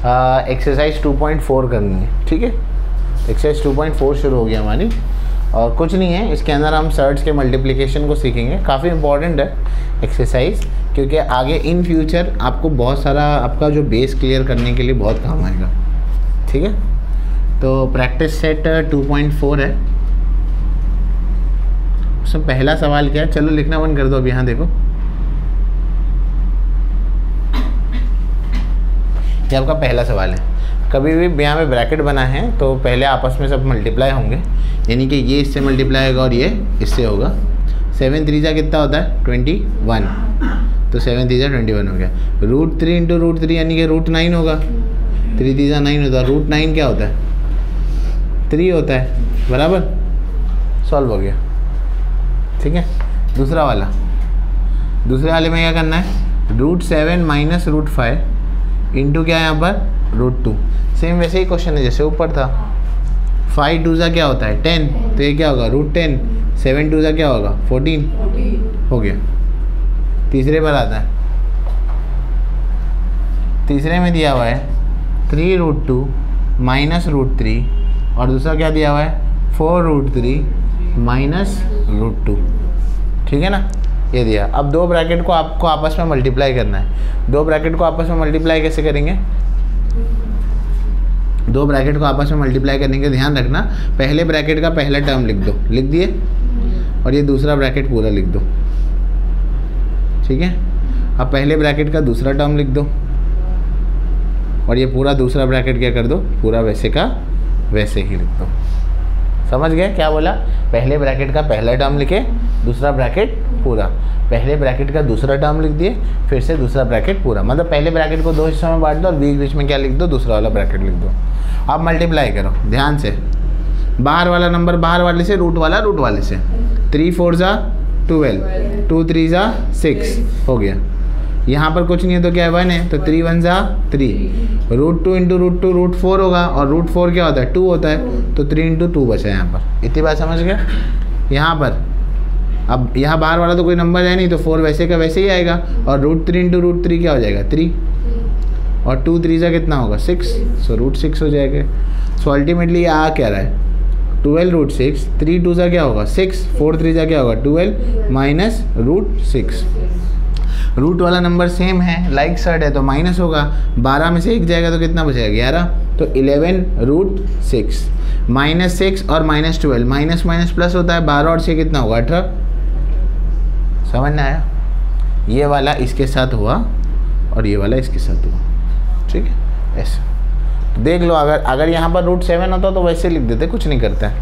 Exercise 2.4 करनी है, ठीक है। एक्सरसाइज 2.4 शुरू हो गया हमारी, और कुछ नहीं है इसके अंदर हम सर्ट्स के मल्टीप्लिकेशन को सीखेंगे। काफ़ी इंपॉर्टेंट है एक्सरसाइज, क्योंकि आगे इन फ्यूचर आपको बहुत सारा आपका जो बेस क्लियर करने के लिए बहुत काम आएगा, ठीक है। तो प्रैक्टिस सेट 2.4 है, उसमें पहला सवाल क्या है, चलो लिखना बंद कर दो अब। यहाँ देखो, ये आपका पहला सवाल है। कभी भी यहाँ पे ब्रैकेट बना है तो पहले आपस में सब मल्टीप्लाई होंगे, यानी कि ये इससे मल्टीप्लाई होगा और ये इससे होगा। 7 3 कितना होता है 21, तो 7 3 21 हो गया। √3 इंटू √3 यानी कि √9 होगा। 3 3 9 होता है। √9 क्या होता है 3 होता है, बराबर। सॉल्व हो गया, ठीक है। दूसरा वाला, दूसरे वाले में क्या करना है, √7 माइनस √5 इंटू क्या है यहाँ पर √2। सेम वैसे ही क्वेश्चन है जैसे ऊपर था। 5 2 क्या होता है 10, तो ये क्या होगा √10। 7 2 क्या होगा 14 हो गया। तीसरे पर आता है, तीसरे में दिया हुआ है 3√2 माइनस √3 और दूसरा क्या दिया हुआ है 4√3 माइनस √2, ठीक है ना। ये दिया। अब दो ब्रैकेट को आपको आपस में मल्टीप्लाई करना है। दो ब्रैकेट को आपस में मल्टीप्लाई कैसे करेंगे, दो ब्रैकेट को आपस में मल्टीप्लाई करने के ध्यान रखना, पहले ब्रैकेट का पहला टर्म लिख दो, लिख दिए, और ये दूसरा ब्रैकेट पूरा लिख दो, ठीक है। अब पहले ब्रैकेट का दूसरा टर्म लिख दो और ये पूरा दूसरा ब्रैकेट क्या कर दो, पूरा वैसे का वैसे ही लिख दो। समझ गए क्या बोला, पहले ब्रैकेट का पहला टर्म लिखे, दूसरा ब्रैकेट पूरा, पहले ब्रैकेट का दूसरा टर्म लिख दिए, फिर से दूसरा ब्रैकेट पूरा। मतलब पहले ब्रैकेट को दो हिस्सों में बांट दो और बीच में क्या लिख दो, दूसरा वाला ब्रैकेट लिख दो। अब मल्टीप्लाई करो ध्यान से, बाहर वाला नंबर बाहर वाले से, रूट वाला रूट वाले से। 3 4 12, 2 3 6 हो गया। यहाँ पर कुछ नहीं है तो क्या है 1 है, तो 3 1 3। √2 इंटू √2 √4 होगा, और √4 क्या होता है 2 होता है, तो 3 इंटू 2 बचा है यहाँ पर। इतनी बात समझ गया। यहाँ पर अब यहाँ बाहर वाला तो कोई नंबर है नहीं, तो 4 वैसे का वैसे ही आएगा, और √3 इंटू √3 क्या हो जाएगा 3, और 2 3 कितना होगा 6, सो √6 हो जाएगा। सो अल्टीमेटली आ क्या रहा है 12√6, 3 2 क्या होगा 6, 4 3 क्या होगा 12 माइनस √6। रूट वाला नंबर सेम है, लाइक सर्ट है तो माइनस होगा, 12 में से 1 जाएगा तो कितना बचेगा 11, तो 11√6 माइनस 6 और माइनस 12, माइनस माइनस प्लस होता है, 12 और 6 कितना होगा 18। समझ में आया, ये वाला इसके साथ हुआ और ये वाला इसके साथ हुआ, ठीक है। ऐसे तो देख लो, अगर यहाँ पर √7 होता तो वैसे लिख देते, कुछ नहीं करता है।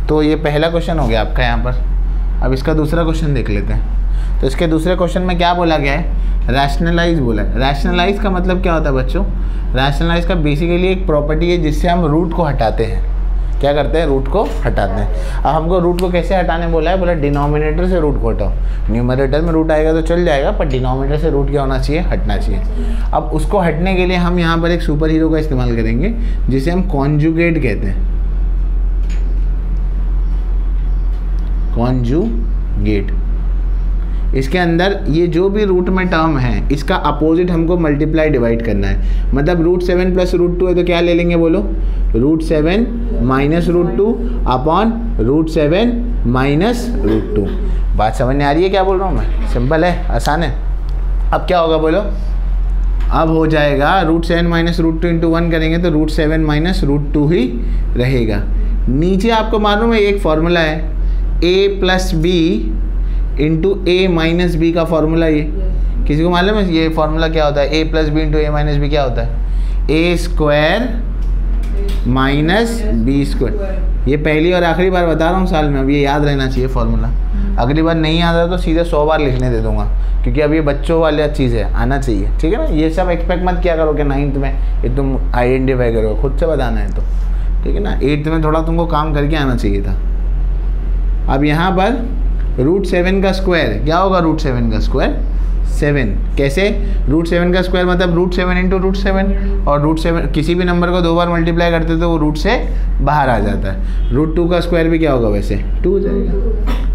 तो ये पहला क्वेश्चन हो गया आपका यहाँ पर। अब इसका दूसरा क्वेश्चन देख लेते हैं। तो इसके दूसरे क्वेश्चन में क्या बोला गया है, रैशनलाइज बोला है। रैशनलाइज का मतलब क्या होता है बच्चों, रैशनलाइज का बेसिकली एक प्रॉपर्टी है जिससे हम रूट को हटाते हैं। क्या करते हैं, रूट को हटाते हैं। अब हमको रूट को कैसे हटाने बोला है, बोला डिनोमिनेटर से रूट को हटाओ। न्यूमरेटर में रूट आएगा तो चल जाएगा, पर डिनोमिनेटर से रूट क्या होना चाहिए, हटना चाहिए। अब उसको हटने के लिए हम यहाँ पर एक सुपर हीरो का इस्तेमाल करेंगे जिसे हम कॉन्जुगेट कहते हैं। कॉन्जुगेट, इसके अंदर ये जो भी रूट में टर्म है इसका अपोजिट हमको मल्टीप्लाई डिवाइड करना है। मतलब √7 प्लस √2 है तो क्या ले लेंगे बोलो, √7 माइनस √2 अपॉन √7 माइनस √2। बात समझ में आ रही है क्या बोल रहा हूँ मैं, सिंपल है, आसान है। अब क्या होगा बोलो, अब हो जाएगा √7 माइनस √2 इंटू 1 करेंगे तो √7 माइनस √2 ही रहेगा। नीचे आपको मालूम है एक फॉर्मूला है, a plus B into A minus B का फॉर्मूला। ये किसी को मालूम है ये फॉर्मूला क्या होता है, a plus B into A minus B क्या होता है, a square minus B square. ये पहली और आखिरी बार बता रहा हूँ साल में, अब ये याद रहना चाहिए फॉर्मूला। अगली बार नहीं आता तो सीधे 100 बार लिखने दे दूंगा, क्योंकि अब ये बच्चों वाली चीज़ है, आना चाहिए, ठीक है ना। ये सब एक्सपेक्ट मत किया करो कि 9th में ये तुम आइडेंटिफाई करो, खुद से बताना है तो, ठीक है ना। 8th में थोड़ा तुमको काम करके आना चाहिए था। अब यहाँ पर √7 का स्क्वायर क्या होगा, √7 का स्क्वायर 7। कैसे, √7 का स्क्वायर मतलब √7 इंटू √7, और √7 किसी भी नंबर को 2 बार मल्टीप्लाई करते तो वो रूट से बाहर आ जाता है। √2 का स्क्वायर भी क्या होगा वैसे 2 हो जाएगा,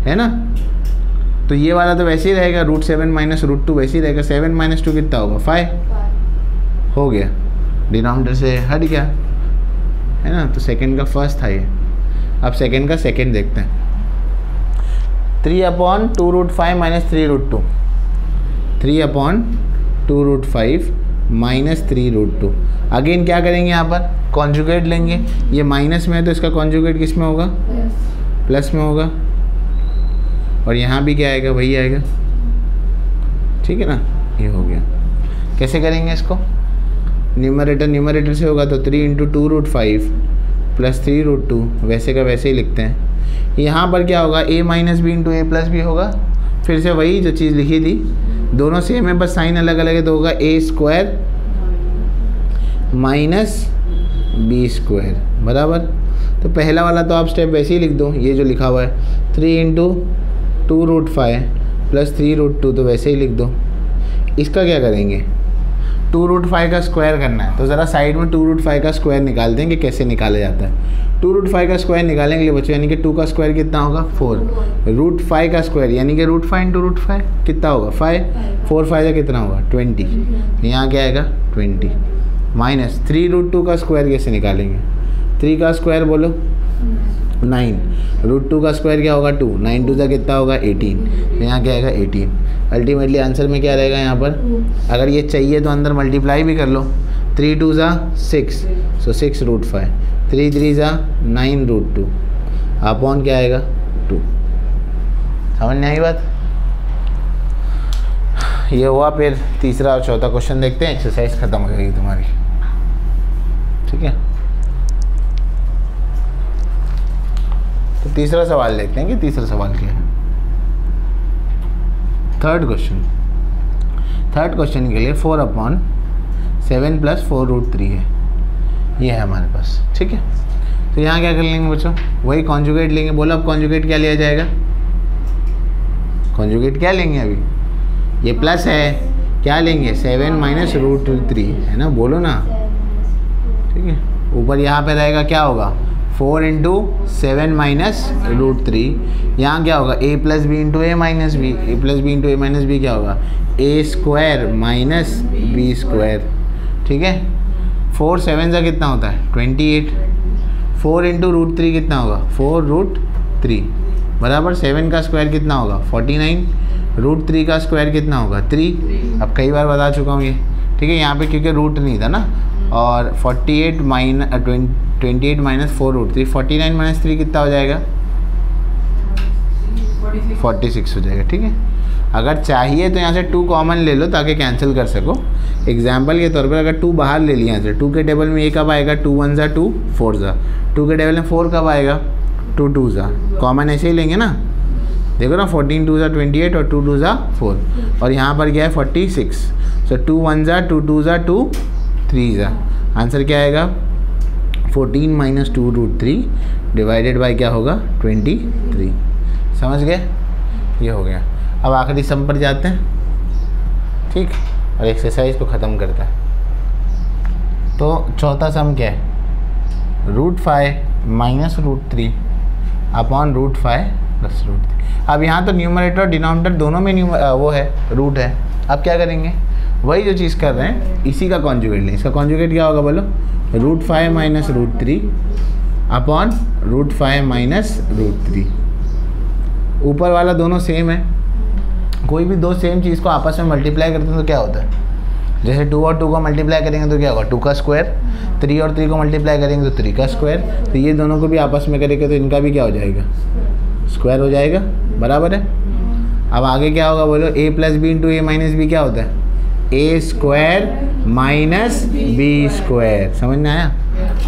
है ना। तो ये वाला तो वैसे ही रहेगा, √7 माइनस √2 वैसे ही रहेगा। 7 माइनस 2 कितना होगा 5 हो गया। डिनोमिनेटर से हट गया, है ना, तो सेकंड का फर्स्ट था ये। अब सेकंड का सेकंड देखते हैं। 3/2√5 - 3√2, 3/2√5 - 3√2। अगेन क्या करेंगे, यहाँ पर कॉन्जुगेट लेंगे। ये माइनस में है तो इसका कॉन्जुगेट किस में होगा, प्लस में होगा, और यहाँ भी क्या आएगा, वही आएगा, ठीक है ना। ये हो गया। कैसे करेंगे इसको, न्यूमरेटर से होगा तो 3 × 2√5 + 3√2, वैसे का वैसे ही लिखते हैं। यहाँ पर क्या होगा, a - b × a + b होगा, फिर से वही जो चीज़ लिखी थी, दोनों सेम है बस साइन अलग अलग है, तो होगा a² - b², बराबर। तो पहला वाला तो आप स्टेप वैसे ही लिख दो, ये जो लिखा हुआ है 3 × 2√5 + 3√2, तो वैसे ही लिख दो। इसका क्या करेंगे, 2√5 का स्क्वायर करना है, तो ज़रा साइड में 2√5 का स्क्वायर निकाल देंगे, कैसे निकाला जाता है। 2√5 का स्क्वायर निकालेंगे लिए बच्चों, यानी कि 2 का स्क्वायर कितना होगा, 4। √5 का स्क्वायर यानी कि √5 × √5 कितना होगा, 5। 4 × 5 कितना होगा, 20। यहाँ क्या आएगा, 20 माइनस 3√2 का स्क्वायर कैसे निकालेंगे, 3 का स्क्वायर बोलो 9, √2 का स्क्वायर क्या होगा, 2, 9 × 2 कितना होगा, 18। तो यहाँ क्या आएगा, 18। अल्टीमेटली आंसर में क्या रहेगा यहाँ पर, अगर ये चाहिए तो अंदर मल्टीप्लाई भी कर लो, 3 × 2 = 6, सो 6√5, 3 × 3 = 9√2, अपॉन क्या आएगा, 2। समझ नहीं आई बात। ये हुआ। फिर तीसरा और चौथा क्वेश्चन देखते हैं, एक्सरसाइज खत्म हो जाएगी तुम्हारी, ठीक है। तो तीसरा सवाल देखते हैं कि तीसरा सवाल क्या है। थर्ड क्वेश्चन के लिए 4/7 + 4√3 है, ये है हमारे पास, ठीक है। तो यहाँ क्या कर लेंगे बच्चों, वही कॉन्जुगेट लेंगे। बोलो अब कॉन्जुगेट क्या लिया जाएगा, कॉन्जुगेट क्या लेंगे, अभी ये प्लस है, क्या लेंगे, 7 - √3, है ना, बोलो ना, ठीक है। ऊपर यहाँ पे रहेगा क्या होगा, 4 × 7 - √3, यहाँ क्या होगा, a + b × a - b, a + b × a - b क्या होगा, a² - b², ठीक है। 4 7 का कितना होता है, 28। 4 × √3 कितना होगा, 4√3, बराबर 7 का स्क्वायर कितना होगा, 49। √3 का स्क्वायर कितना होगा, 3। अब कई बार बता चुका हूँ ये, ठीक है। यहाँ पे क्योंकि रूट नहीं था ना, और 28 - 4√3, 49 - 3 कितना हो जाएगा, 46 हो जाएगा, ठीक है। अगर चाहिए तो यहाँ से 2 कॉमन ले लो ताकि कैंसिल कर सको। एग्जाम्पल के तौर पर अगर 2 बाहर ले लिया यहाँ से, 2 के टेबल में ये कब आएगा, 2 1 = 2, 4 ज़ा, 2 के टेबल में 4 कब आएगा, 2 2 ज़ा, कॉमन ऐसे ही लेंगे ना, देखो ना, 14 2 ज़ा 28 और 2 2 ज़ा 4, और यहाँ पर क्या है 46, सो 2 1 ज़ा 2 2 ज़ा 2 3 ज़ा, आंसर क्या आएगा, 14 - 2√3 डिवाइडेड बाय क्या होगा, 23। समझ गए, ये हो गया। अब आखिरी सम पर जाते हैं, ठीक, और एक्सरसाइज को ख़त्म करता है। तो चौथा सम क्या है, √5 - √3 अपॉन √5 + √3। अब यहाँ तो न्यूमरेटर और डिनोमिनेटर दोनों में वो है, रूट है। अब क्या करेंगे, वही जो चीज़ कर रहे हैं इसी का कॉन्जुगेट लें। इसका कॉन्जुगेट क्या होगा बोलो, √5 - √3 अपॉन √5 - √3। ऊपर वाला दोनों सेम है, कोई भी दो सेम चीज़ को आपस में मल्टीप्लाई करते हैं तो क्या होता है, जैसे 2 और 2 को मल्टीप्लाई करेंगे तो क्या होगा, 2 का स्क्वायर, 3 और 3 को मल्टीप्लाई करेंगे तो 3 का स्क्वायर। तो ये दोनों को भी आपस में करेंगे तो इनका भी क्या हो जाएगा, स्क्वायर हो जाएगा, बराबर है। अब आगे क्या होगा बोलो, a + b × a - b क्या होता है, a² - b²। समझ में आया,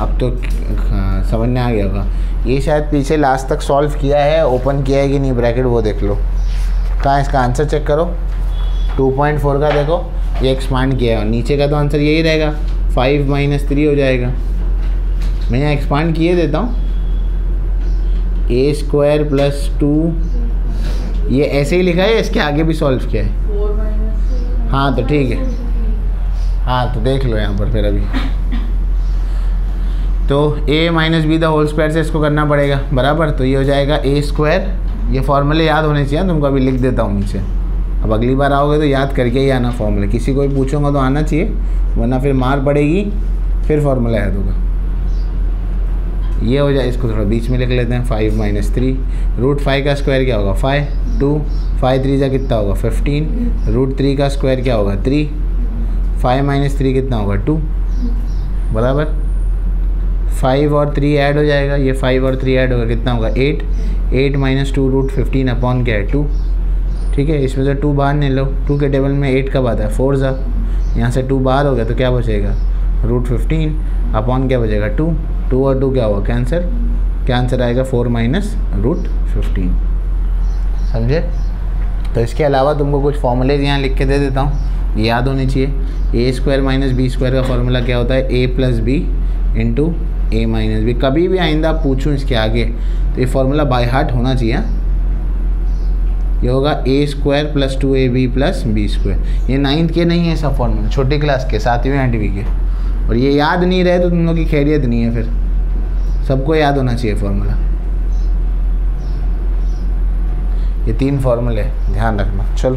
अब तो समझ में आ गया होगा। ये शायद पीछे लास्ट तक सॉल्व किया है, ओपन किया है कि नहीं ब्रैकेट, वो देख लो। कहाँ इसका आंसर चेक करो, 2.4 का देखो, ये एक्सपांड किया है, और नीचे का तो आंसर यही रहेगा, 5 - 3 हो जाएगा। मैं यहाँ एक्सपांड किए देता हूँ, a² + 2, ये ऐसे ही लिखा है, इसके आगे भी सॉल्व किया है। हाँ तो ठीक है, हाँ तो देख लो यहाँ पर फिर अभी तो a - b the whole square से इसको करना पड़ेगा, बराबर। तो ये हो जाएगा a², ये फॉर्मूले याद होने चाहिए, तुमको अभी लिख देता हूँ नीचे। अब अगली बार आओगे तो याद करके ही आना फॉर्मूले, किसी को भी पूछूंगा तो आना चाहिए, वरना फिर मार पड़ेगी फिर फार्मूला याद होगा। ये हो जाए, इसको थोड़ा बीच में लिख लेते हैं। 5 - 3 √5 का स्क्वायर क्या होगा 5, 2 5 3 जा कितना होगा 15, √3 का स्क्वायर क्या होगा 3, 5 - 3 कितना होगा 2 बराबर। 5 और 3 ऐड हो जाएगा, ये 5 और 3 ऐड होगा कितना होगा 8, 8 - 2 √15 अपॉन क्या है 2। ठीक है, इसमें से 2 बाहर नहीं लो, 2 के टेबल में 8 कब आता है 4 जा, यहाँ से 2 बाहर हो गया तो क्या बचेगा √15 अपॉन क्या बचेगा 2, 2 और 2 क्या होगा कैंसर, क्या आंसर आएगा 4 - √15। समझे। तो इसके अलावा तुमको कुछ फॉर्मूलेज यहाँ लिख के दे देता हूँ, याद होनी चाहिए। a² - b² का फॉर्मूला क्या होता है a + b × a - b। कभी भी आइंदा पूछूं इसके आगे तो ये फॉर्मूला बाय हार्ट होना चाहिए। ये होगा a² + 2ab + b²। ये 9th के नहीं है सब फॉर्मूला, छोटी क्लास के 7वीं 8वीं के। और ये याद नहीं रहे तो तुम लोग की खैरियत नहीं है, फिर सबको याद होना चाहिए फॉर्मूला। ये 3 फॉर्मूले ध्यान रखना। चलो।